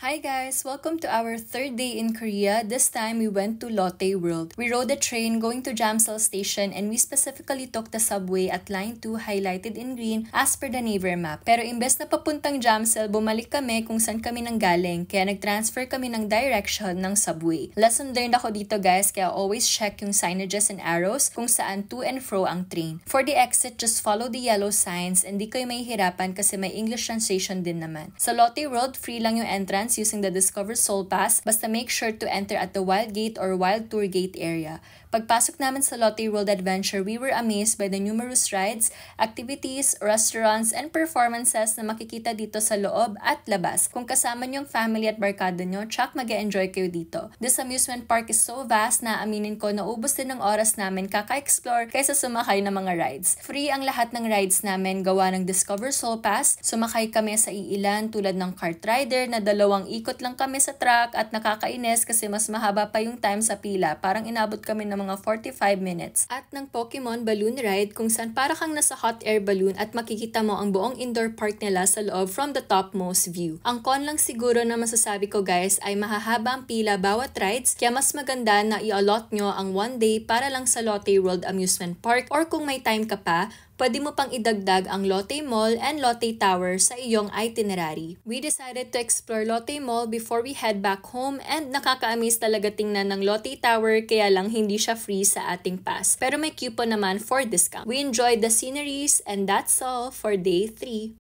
Hi guys! Welcome to our third day in Korea. This time, we went to Lotte World. We rode a train going to Jamsil Station and we specifically took the subway at Line 2 highlighted in green as per the Naver map. Pero imbes na papuntang Jamsil, bumalik kami kung saan kami nanggaling kaya nag-transfer kami ng direction ng subway. Lesson learned ako dito guys kaya always check yung signages and arrows kung saan to and fro ang train. For the exit, just follow the yellow signs and di kayo mahihirapan kasi may English translation din naman. Sa Lotte World, free lang yung entrance using the Discover Seoul Pass, basta make sure to enter at the Wild Gate or Wild Tour Gate area. Pagpasok namin sa Lotte World Adventure, we were amazed by the numerous rides, activities, restaurants, and performances na makikita dito sa loob at labas. Kung kasama niyong family at barkada niyo, tsak mag-e-enjoy kayo dito. This amusement park is so vast na aminin ko naubos din ng oras namin kaka-explore kaysa sumakay ng mga rides. Free ang lahat ng rides namin gawa ng Discover Seoul Pass. Sumakay kami sa iilan tulad ng kart rider na 2 ikot lang kami sa track at nakakainis kasi mas mahaba pa yung time sa pila. Parang inabot kami ng mga 45 minutes. At ng Pokemon Balloon Ride kung saan para kang nasa hot air balloon at makikita mo ang buong indoor park nila sa loob from the topmost view. Ang con lang siguro na masasabi ko guys ay mahahaba ang pila bawat rides kaya mas maganda na i-allot nyo ang 1 day para lang sa Lotte World Amusement Park or kung may time ka pa, pwede mo pang idagdag ang Lotte Mall and Lotte Tower sa iyong itinerary. We decided to explore Lotte Mall before we head back home and nakaka-amaze talaga tingnan ng Lotte Tower kaya lang hindi siya free sa ating pass. Pero may coupon naman for discount. We enjoyed the sceneries and that's all for day 3.